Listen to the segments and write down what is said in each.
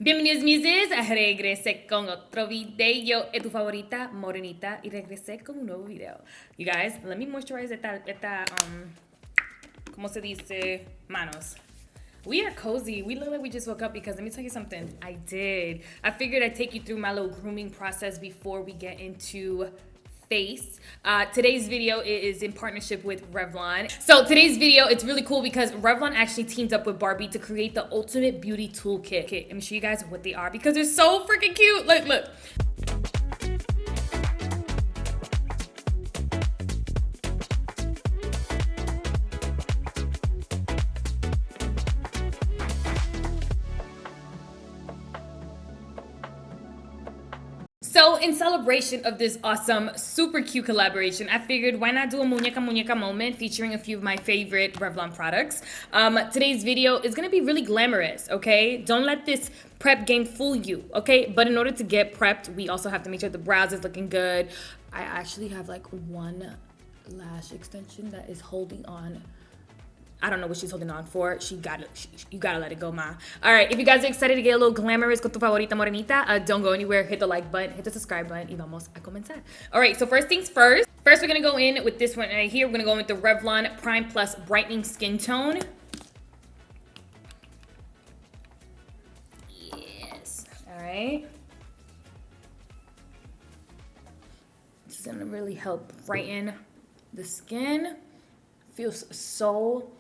Bienvenidos Muses, regresé con otro video. Es tu favorita morenita y regresé con un nuevo video. You guys, let me moisturize ¿cómo se dice? Manos. We are cozy. We look like we just woke up because let me tell you something. I did. I figured I'd take you through my little grooming process before we get into face. Today's video is in partnership with Revlon. So today's video, it's really cool because Revlon actually teamed up with Barbie to create the ultimate beauty toolkit. Let me show you guys what they are because they're so freaking cute. Look. So in celebration of this awesome, super cute collaboration, I figured why not do a muñeca moment featuring a few of my favorite Revlon products. Today's video is gonna be really glamorous, okay? Don't let this prep game fool you, okay? But in order to get prepped, we also have to make sure the brows is looking good. I actually have like one lash extension that is holding on. I don't know what she's holding on for. You gotta let it go, ma. All right, if you guys are excited to get a little glamorous con tu favorita morenita, don't go anywhere. Hit the like button, hit the subscribe button, y vamos a comenzar. All right, so first things first. First, we're gonna go in with this one right here. We're gonna go in with the Revlon Prime Plus Brightening Skin Tone. Yes, all right. This is gonna really help brighten the skin. Feels so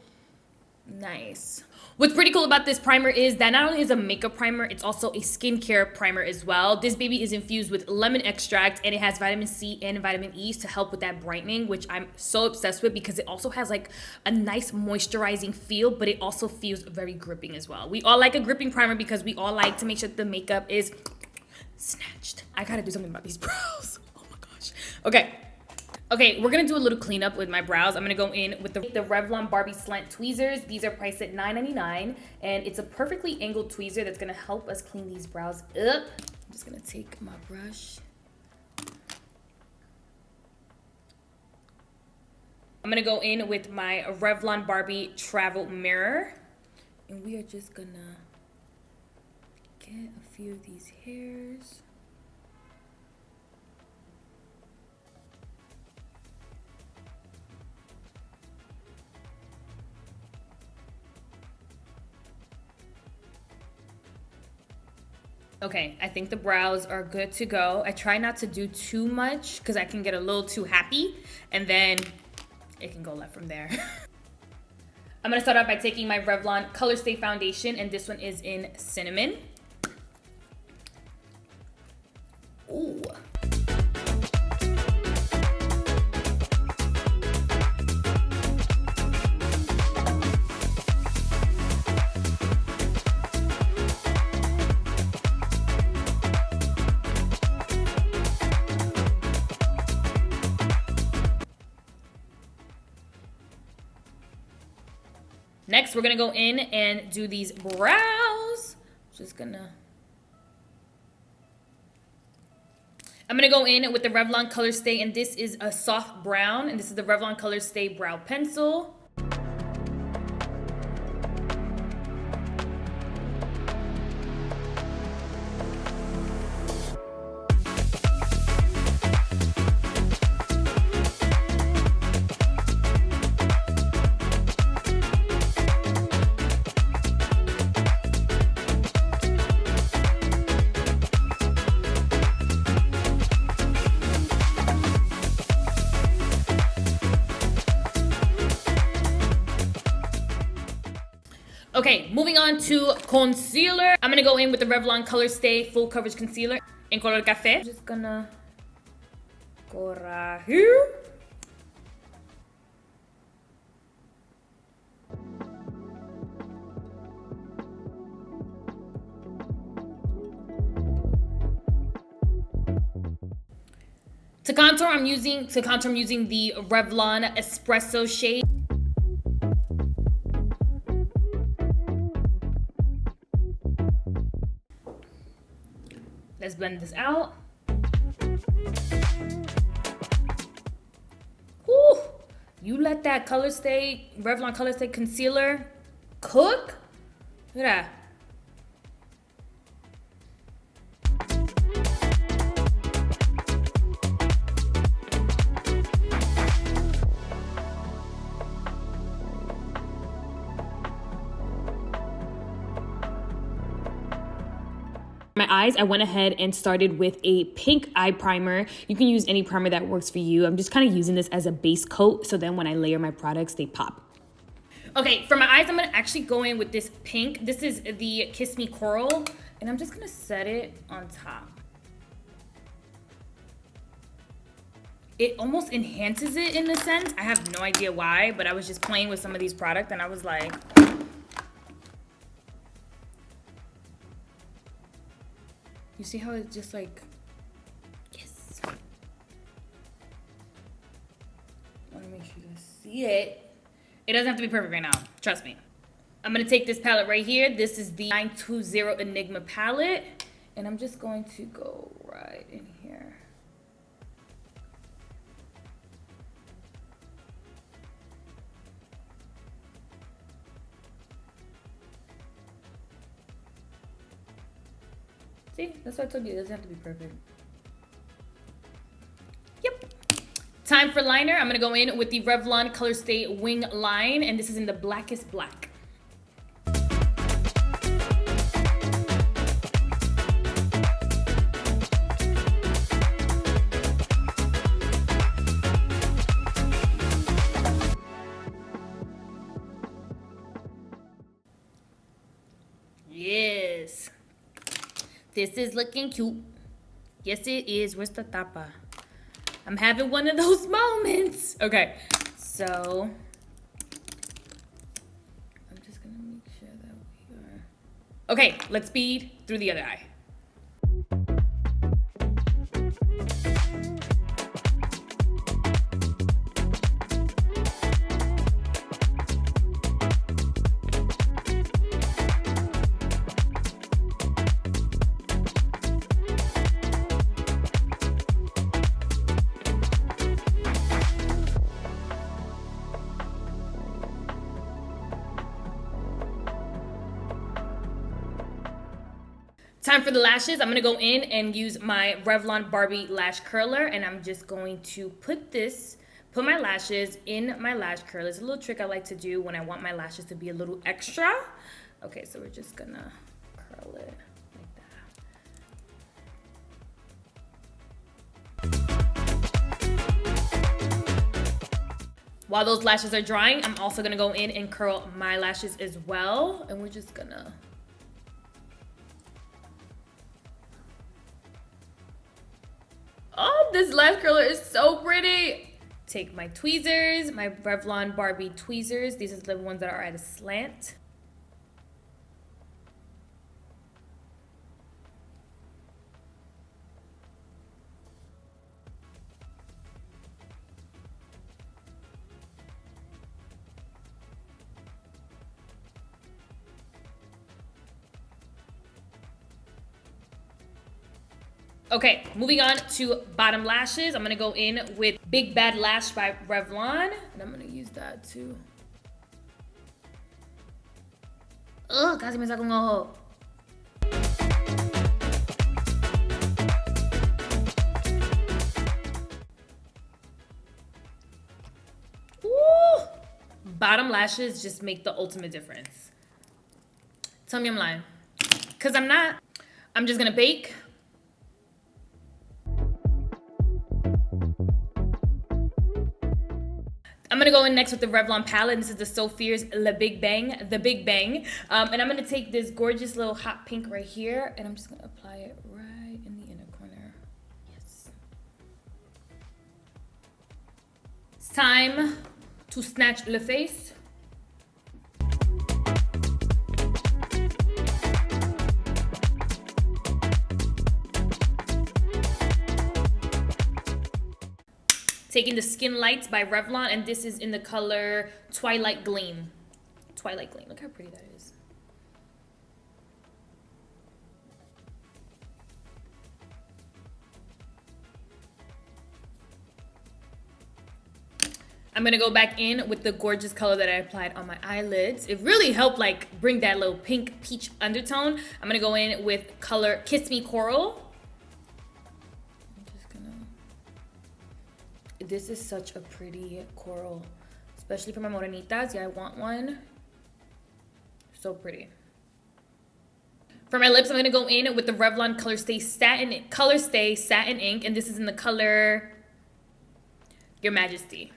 nice. What's pretty cool about this primer is that not only is a makeup primer, it's also a skincare primer as well. This baby is infused with lemon extract and it has vitamin C and vitamin E to help with that brightening, which I'm so obsessed with because it also has like a nice moisturizing feel, but it also feels very gripping as well. We all like a gripping primer because we all like to make sure the makeup is snatched. I gotta do something about these brows. Oh my gosh. Okay, we're gonna do a little cleanup with my brows. I'm gonna go in with the Revlon Barbie Slant Tweezers. These are priced at $9.99, and it's a perfectly angled tweezer that's gonna help us clean these brows up. I'm just gonna take my brush. I'm gonna go in with my Revlon Barbie Travel Mirror, and we are just gonna get a few of these hairs. Okay, I think the brows are good to go. I try not to do too much because I can get a little too happy and then it can go left from there. I'm gonna start out by taking my Revlon ColorStay foundation, and this one is in Cinnamon. Ooh. Next, we're gonna go in and do these brows. I'm gonna go in with the Revlon ColorStay, and this is a soft brown, and this is the Revlon ColorStay Brow Pencil. Okay, moving on to concealer. I'm gonna go in with the Revlon ColorStay Full Coverage Concealer in color café. I'm just gonna go right here. To contour, I'm using the Revlon Espresso shade. Let's blend this out. Whew. You let that Revlon ColorStay concealer cook. Look at that. my eyes, I went ahead and started with a pink eye primer. You can use any primer that works for you. I'm just kind of using this as a base coat, so then when I layer my products, they pop. Okay, for my eyes, I'm gonna actually go in with this pink. This is the Kiss Me Coral, and I'm just gonna set it on top. It almost enhances it in a sense. I have no idea why, but I was just playing with some of these products and I was like, you see how it's just like, yes. I wanna make sure you guys see it. It doesn't have to be perfect right now, trust me. I'm gonna take this palette right here. This is the 920 Enigma Palette, and I'm just going to go right in here. See, that's what I told you, it doesn't have to be perfect. Yep. Time for liner. I'm gonna go in with the Revlon ColorStay Wing Line, and this is in the blackest black. Yes. This is looking cute. Yes, it is. Where's the tapa? I'm having one of those moments. Okay, so I'm just gonna make sure that we are. Okay, let's speed through the other eye. Time for the lashes. I'm gonna go in and use my Revlon Barbie Lash Curler, and I'm just going to put my lashes in my lash curler. It's a little trick I like to do when I want my lashes to be a little extra. Okay, so we're just gonna curl it like that. While those lashes are drying, I'm also gonna go in and curl my lashes as well, and we're just gonna. Oh, this lash curler is so pretty. Take my tweezers, my Revlon Barbie tweezers. These are the ones that are at a slant. Okay, moving on to bottom lashes. I'm gonna go in with Big Bad Lash by Revlon, and I'm gonna use that too. Ugh, casi me saco un ojo. Ooh. Bottom lashes just make the ultimate difference. Tell me I'm lying. Cause I'm not. I'm just gonna bake. I'm gonna go in next with the Revlon palette. This is the So Fierce The Big Bang. And I'm gonna take this gorgeous little hot pink right here, and I'm just gonna apply it right in the inner corner. Yes. It's time to snatch le face. Taking the Skin Lights by Revlon, and this is in the color Twilight Gleam. Twilight Gleam, look how pretty that is. I'm gonna go back in with the gorgeous color that I applied on my eyelids. It really helped like bring that little pink peach undertone. I'm gonna go in with color Kiss Me Coral. This is such a pretty coral, especially for my morenitas. Yeah, I want one. So pretty. For my lips, I'm gonna go in with the Revlon ColorStay Satin Ink, and this is in the color Your Majesty.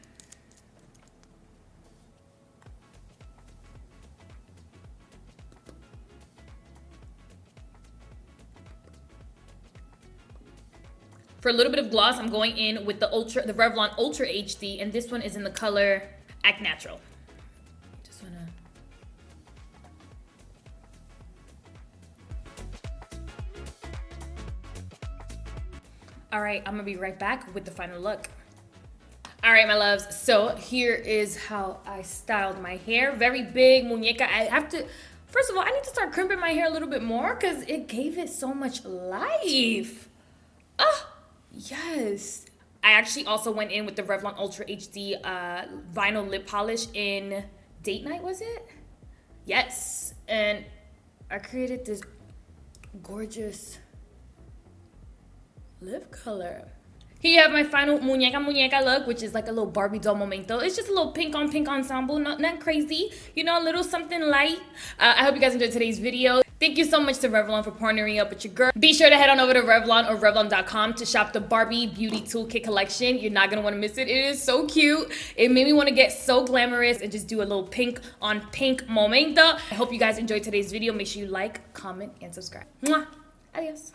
For a little bit of gloss, I'm going in with the Revlon Ultra HD, and this one is in the color Act Natural. Just wanna. All right, I'm gonna be right back with the final look. All right, my loves, so here is how I styled my hair. Very big muñeca. I have to, first of all, I need to start crimping my hair a little bit more because it gave it so much life. Ah! Yes. I actually also went in with the Revlon Ultra HD vinyl lip polish in Date Night, was it? Yes. And I created this gorgeous lip color. Here you have my final muñeca look, which is like a little Barbie doll momento. It's just a little pink on pink ensemble, not crazy. You know, a little something light. I hope you guys enjoyed today's video. Thank you so much to Revlon for partnering up with your girl. Be sure to head on over to Revlon or Revlon.com to shop the Barbie Beauty Toolkit collection. You're not gonna wanna miss it. It is so cute. It made me wanna get so glamorous and just do a little pink on pink momento. I hope you guys enjoyed today's video. Make sure you like, comment, and subscribe. Mwah. Adios.